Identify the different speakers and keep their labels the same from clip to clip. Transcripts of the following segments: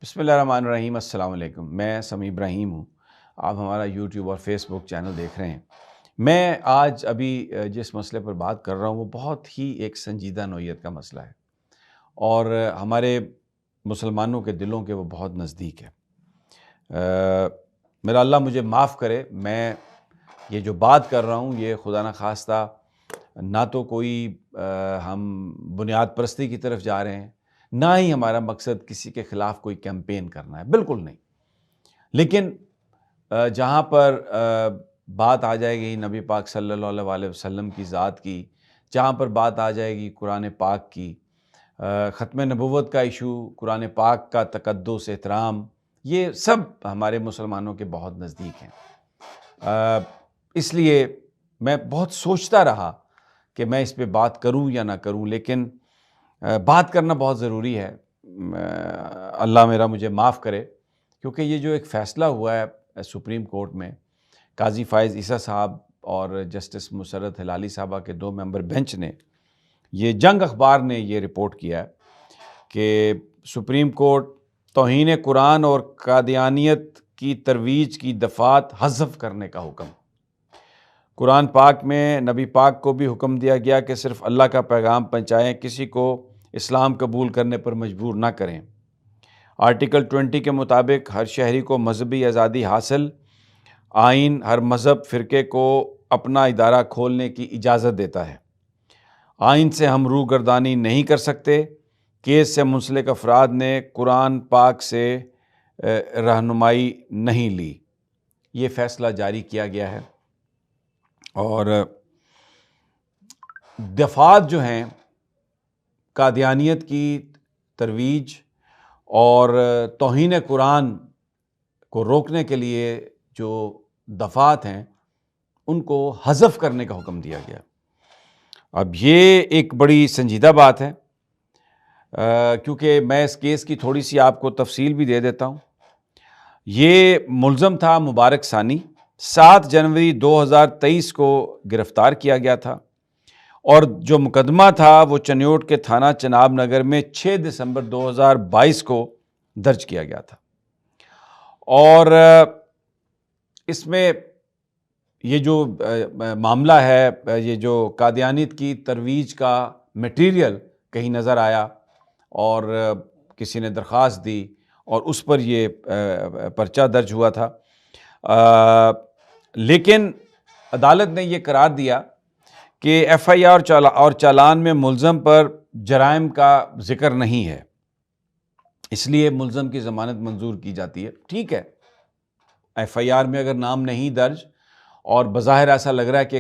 Speaker 1: بسم اللہ الرحمن الرحیم۔ السلام علیکم، میں سمیع ابراہیم ہوں۔ آپ ہمارا یوٹیوب اور فیس بک چینل دیکھ رہے ہیں۔ میں آج ابھی جس مسئلے پر بات کر رہا ہوں وہ بہت ہی ایک سنجیدہ نوعیت کا مسئلہ ہے اور ہمارے مسلمانوں کے دلوں کے وہ بہت نزدیک ہے۔ میرا اللہ مجھے معاف کرے، میں یہ جو بات کر رہا ہوں یہ خدا نخواستہ نہ تو کوئی ہم بنیاد پرستی کی طرف جا رہے ہیں، نہ ہی ہمارا مقصد کسی کے خلاف کوئی کیمپین کرنا ہے، بالکل نہیں۔ لیکن جہاں پر بات آ جائے گی نبی پاک صلی اللہ علیہ وسلم کی ذات کی، جہاں پر بات آ جائے گی قرآن پاک کی، ختم نبوت کا ایشو، قرآن پاک کا تقدس، احترام، یہ سب ہمارے مسلمانوں کے بہت نزدیک ہیں۔ اس لیے میں بہت سوچتا رہا کہ میں اس پہ بات کروں یا نہ کروں، لیکن بات کرنا بہت ضروری ہے۔ اللہ میرا مجھے معاف کرے، کیونکہ یہ جو ایک فیصلہ ہوا ہے سپریم کورٹ میں، قاضی فائز عیسیٰ صاحب اور جسٹس مسرت ہلالی صاحبہ کے 2 ممبر بینچ نے، یہ جنگ اخبار نے یہ رپورٹ کیا ہے کہ سپریم کورٹ توہین قرآن اور قادیانیت کی ترویج کی دفعات حذف کرنے کا حکم۔ قرآن پاک میں نبی پاک کو بھی حکم دیا گیا کہ صرف اللہ کا پیغام پہنچائیں، کسی کو اسلام قبول کرنے پر مجبور نہ کریں۔ آرٹیکل 20 کے مطابق ہر شہری کو مذہبی آزادی حاصل، آئین ہر مذہب فرقے کو اپنا ادارہ کھولنے کی اجازت دیتا ہے۔ آئین سے ہم روگردانی نہیں کر سکتے۔ کیس سے منسلک افراد نے قرآن پاک سے رہنمائی نہیں لی۔ یہ فیصلہ جاری کیا گیا ہے اور دفعات جو ہیں قادیانیت کی ترویج اور توہین قرآن کو روکنے کے لیے جو دفعات ہیں ان کو حذف کرنے کا حکم دیا گیا۔ اب یہ ایک بڑی سنجیدہ بات ہے، کیونکہ میں اس کیس کی تھوڑی سی آپ کو تفصیل بھی دے دیتا ہوں۔ یہ ملزم تھا مبارک ثانی، 7 جنوری 2023 کو گرفتار کیا گیا تھا اور جو مقدمہ تھا وہ چنیوٹ کے تھانہ چناب نگر میں 6 دسمبر 2022 کو درج کیا گیا تھا۔ اور اس میں یہ جو معاملہ ہے، یہ جو قادیانیت کی ترویج کا میٹیریل کہیں نظر آیا اور کسی نے درخواست دی اور اس پر یہ پرچہ درج ہوا تھا، لیکن عدالت نے یہ قرار دیا کہ ایف آئی آر اور چالان میں ملزم پر جرائم کا ذکر نہیں ہے، اس لیے ملزم کی ضمانت منظور کی جاتی ہے۔ ٹھیک ہے، ایف آئی آر میں اگر نام نہیں درج اور بظاہر ایسا لگ رہا ہے کہ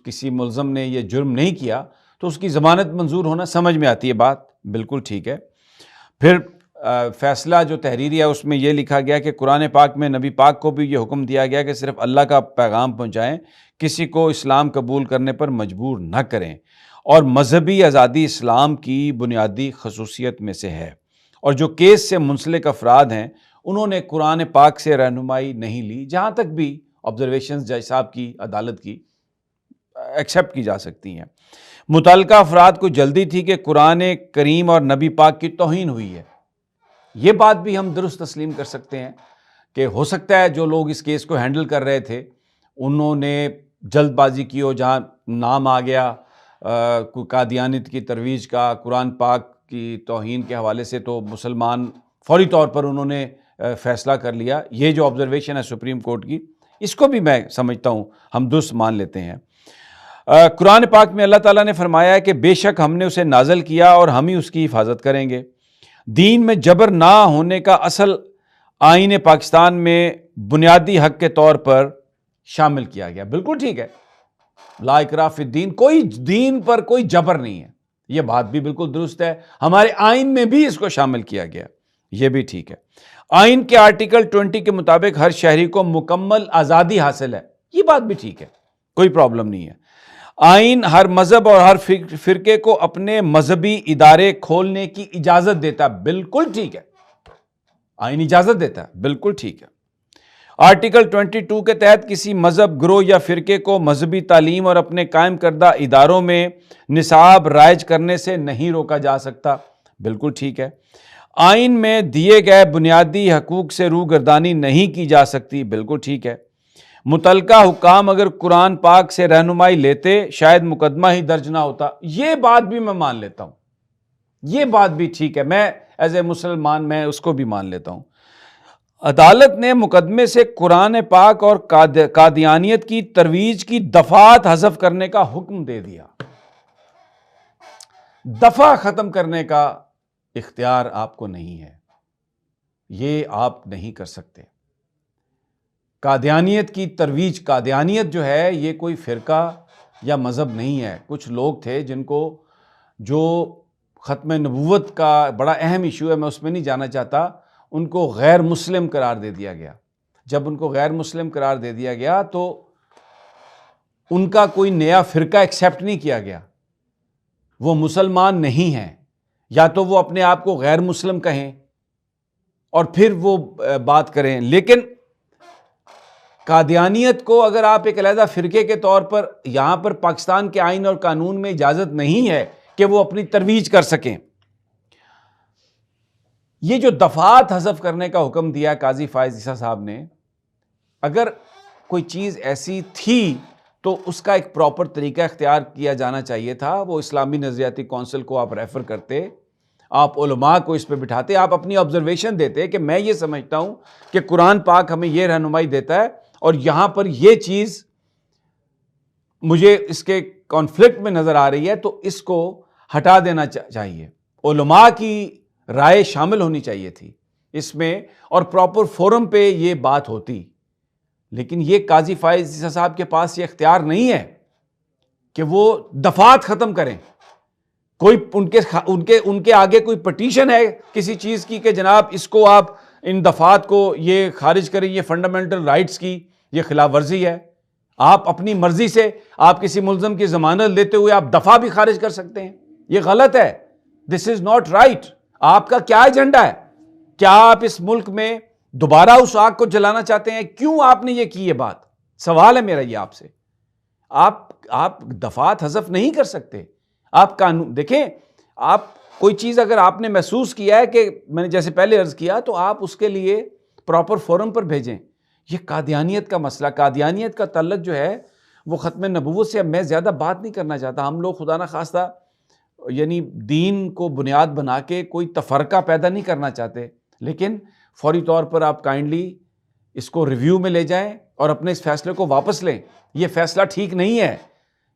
Speaker 1: کسی ملزم نے یہ جرم نہیں کیا تو اس کی ضمانت منظور ہونا سمجھ میں آتی ہے، بات بالکل ٹھیک ہے۔ پھر فیصلہ جو تحریری ہے اس میں یہ لکھا گیا کہ قرآن پاک میں نبی پاک کو بھی یہ حکم دیا گیا کہ صرف اللہ کا پیغام پہنچائیں، کسی کو اسلام قبول کرنے پر مجبور نہ کریں، اور مذہبی آزادی اسلام کی بنیادی خصوصیت میں سے ہے، اور جو کیس سے منسلک افراد ہیں انہوں نے قرآن پاک سے رہنمائی نہیں لی۔ جہاں تک بھی آبزرویشنز جج صاحب کی، عدالت کی ایکسیپٹ کی جا سکتی ہیں، متعلقہ افراد کو جلدی تھی کہ قرآن کریم اور نبی پاک کی توہین ہوئی ہے۔ یہ بات بھی ہم درست تسلیم کر سکتے ہیں کہ ہو سکتا ہے جو لوگ اس کیس کو ہینڈل کر رہے تھے انہوں نے جلد بازی کی ہو، جہاں نام آ گیا قادیانیت کی ترویج کا، قرآن پاک کی توہین کے حوالے سے، تو مسلمان فوری طور پر انہوں نے فیصلہ کر لیا۔ یہ جو آبزرویشن ہے سپریم کورٹ کی، اس کو بھی میں سمجھتا ہوں ہم درست مان لیتے ہیں۔ قرآن پاک میں اللہ تعالیٰ نے فرمایا ہے کہ بے شک ہم نے اسے نازل کیا اور ہم ہی اس کی حفاظت کریں گے۔ دین میں جبر نہ ہونے کا اصل آئین پاکستان میں بنیادی حق کے طور پر شامل کیا گیا۔ بالکل ٹھیک ہے، لا اکراہ فی الدین، کوئی دین پر کوئی جبر نہیں ہے، یہ بات بھی بالکل درست ہے۔ ہمارے آئین میں بھی اس کو شامل کیا گیا، یہ بھی ٹھیک ہے۔ آئین کے آرٹیکل 20 کے مطابق ہر شہری کو مکمل آزادی حاصل ہے، یہ بات بھی ٹھیک ہے، کوئی پرابلم نہیں ہے۔ آئین ہر مذہب اور ہر فرقے کو اپنے مذہبی ادارے کھولنے کی اجازت دیتا ہے، بالکل ٹھیک ہے، آئین اجازت دیتا ہے، بالکل ٹھیک ہے۔ آرٹیکل 22 کے تحت کسی مذہب، گروہ یا فرقے کو مذہبی تعلیم اور اپنے قائم کردہ اداروں میں نصاب رائج کرنے سے نہیں روکا جا سکتا، بالکل ٹھیک ہے۔ آئین میں دیے گئے بنیادی حقوق سے روگردانی نہیں کی جا سکتی، بالکل ٹھیک ہے۔ متعلقہ حکام اگر قرآن پاک سے رہنمائی لیتے شاید مقدمہ ہی درج نہ ہوتا، یہ بات بھی میں مان لیتا ہوں، یہ بات بھی ٹھیک ہے، میں ایز اے مسلمان میں اس کو بھی مان لیتا ہوں۔ عدالت نے مقدمے سے قرآن پاک اور قادیانیت کی ترویج کی دفعات حذف کرنے کا حکم دے دیا۔ دفعہ ختم کرنے کا اختیار آپ کو نہیں ہے، یہ آپ نہیں کر سکتے۔ قادیانیت کی ترویج، قادیانیت جو ہے یہ کوئی فرقہ یا مذہب نہیں ہے، کچھ لوگ تھے جن کو، جو ختم نبوت کا بڑا اہم ایشو ہے، میں اس میں نہیں جانا چاہتا، ان کو غیر مسلم قرار دے دیا گیا۔ جب ان کو غیر مسلم قرار دے دیا گیا تو ان کا کوئی نیا فرقہ ایکسیپٹ نہیں کیا گیا، وہ مسلمان نہیں ہیں، یا تو وہ اپنے آپ کو غیر مسلم کہیں اور پھر وہ بات کریں، لیکن قادیانیت کو اگر آپ ایک علیحدہ فرقے کے طور پر، یہاں پر پاکستان کے آئین اور قانون میں اجازت نہیں ہے کہ وہ اپنی ترویج کر سکیں۔ یہ جو دفعات حذف کرنے کا حکم دیا قاضی فائز عیسیٰ صاحب نے، اگر کوئی چیز ایسی تھی تو اس کا ایک پراپر طریقہ اختیار کیا جانا چاہیے تھا۔ وہ اسلامی نظریاتی کونسل کو آپ ریفر کرتے، آپ علماء کو اس پہ بٹھاتے، آپ اپنی آبزرویشن دیتے کہ میں یہ سمجھتا ہوں کہ قرآن پاک ہمیں یہ رہنمائی دیتا ہے اور یہاں پر یہ چیز مجھے اس کے کانفلکٹ میں نظر آ رہی ہے، تو اس کو ہٹا دینا چاہیے۔ علماء کی رائے شامل ہونی چاہیے تھی اس میں، اور پراپر فورم پہ یہ بات ہوتی، لیکن یہ قاضی فائز عیسیٰ صاحب کے پاس یہ اختیار نہیں ہے کہ وہ دفعات ختم کریں۔ کوئی ان کے آگے کوئی پٹیشن ہے کسی چیز کی کہ جناب اس کو آپ ان دفعات کو یہ خارج کریں، یہ فنڈامنٹل رائٹس کی یہ خلاف ورزی ہے، آپ اپنی مرضی سے آپ کسی ملزم کی ضمانت لیتے ہوئے آپ دفعہ بھی خارج کر سکتے ہیں، یہ غلط ہے، دس از ناٹ رائٹ۔ آپ کا کیا ایجنڈا ہے؟ کیا آپ اس ملک میں دوبارہ اس آگ کو جلانا چاہتے ہیں؟ کیوں آپ نے یہ کی؟ یہ بات سوال ہے میرا یہ آپ سے۔ آپ دفعات حذف نہیں کر سکتے۔ آپ قانون دیکھیں، آپ کوئی چیز اگر آپ نے محسوس کیا ہے کہ میں نے جیسے پہلے عرض کیا، تو آپ اس کے لیے پراپر فورم پر بھیجیں۔ یہ قادیانیت کا مسئلہ، قادیانیت کا تعلق جو ہے وہ ختم نبوت سے، میں زیادہ بات نہیں کرنا چاہتا۔ ہم لوگ خدا نہ خواستہ یعنی دین کو بنیاد بنا کے کوئی تفرقہ پیدا نہیں کرنا چاہتے، لیکن فوری طور پر آپ کائنڈلی اس کو ریویو میں لے جائیں اور اپنے اس فیصلے کو واپس لیں۔ یہ فیصلہ ٹھیک نہیں ہے،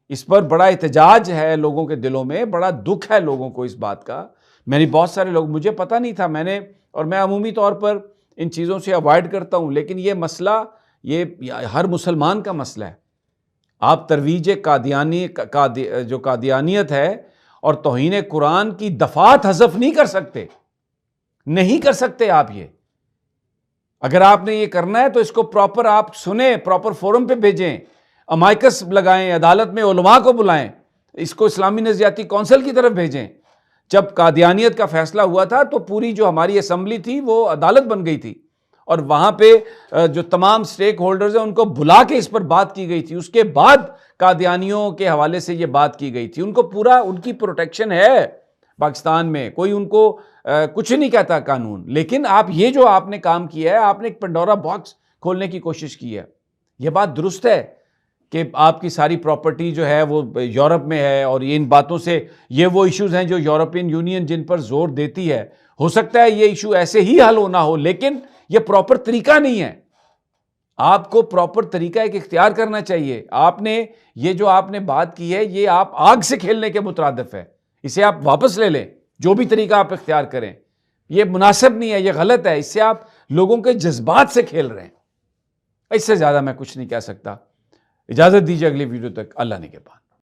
Speaker 1: اس پر بڑا احتجاج ہے لوگوں کے دلوں میں، بڑا دکھ ہے لوگوں کو اس بات کا۔ میری بہت سارے لوگ، مجھے پتہ نہیں تھا، میں عمومی طور پر ان چیزوں سے اوائڈ کرتا ہوں، لیکن یہ مسئلہ یہ ہر مسلمان کا مسئلہ ہے۔ آپ ترویج جو قادیانیت ہے اور توہین قرآن کی دفعات حذف نہیں کر سکتے، نہیں کر سکتے آپ یہ۔ اگر آپ نے یہ کرنا ہے تو اس کو پراپر آپ سنیں، پراپر فورم پہ بھیجیں، امائکس لگائیں، عدالت میں علماء کو بلائیں، اس کو اسلامی نظریاتی کونسل کی طرف بھیجیں۔ جب قادیانیت کا فیصلہ ہوا تھا تو پوری جو ہماری اسمبلی تھی وہ عدالت بن گئی تھی، اور وہاں پہ جو تمام سٹیک ہولڈرز ہیں ان کو بلا کے اس پر بات کی گئی تھی۔ اس کے بعد قادیانیوں کے حوالے سے یہ بات کی گئی تھی۔ ان کو پورا ان کی پروٹیکشن ہے پاکستان میں، کوئی ان کو کچھ نہیں کہتا قانون، لیکن آپ یہ جو آپ نے کام کیا ہے، آپ نے ایک پنڈورا باکس کھولنے کی کوشش کی ہے۔ یہ بات درست ہے کہ آپ کی ساری پراپرٹی جو ہے وہ یورپ میں ہے، اور ان باتوں سے یہ وہ ایشوز ہیں جو یورپین یونین جن پر زور دیتی ہے۔ ہو سکتا ہے یہ ایشو ایسے ہی حل ہونا ہو، لیکن یہ پراپر طریقہ نہیں ہے۔ آپ کو پراپر طریقہ ایک اختیار کرنا چاہیے۔ آپ نے یہ جو آپ نے بات کی ہے، یہ آپ آگ سے کھیلنے کے مترادف ہے، اسے آپ واپس لے لیں۔ جو بھی طریقہ آپ اختیار کریں، یہ مناسب نہیں ہے، یہ غلط ہے، اس سے آپ لوگوں کے جذبات سے کھیل رہے ہیں۔ اس سے زیادہ میں کچھ نہیں کہہ سکتا۔ اجازت دیجیے اگلی ویڈیو تک، اللہ نے کے بعد۔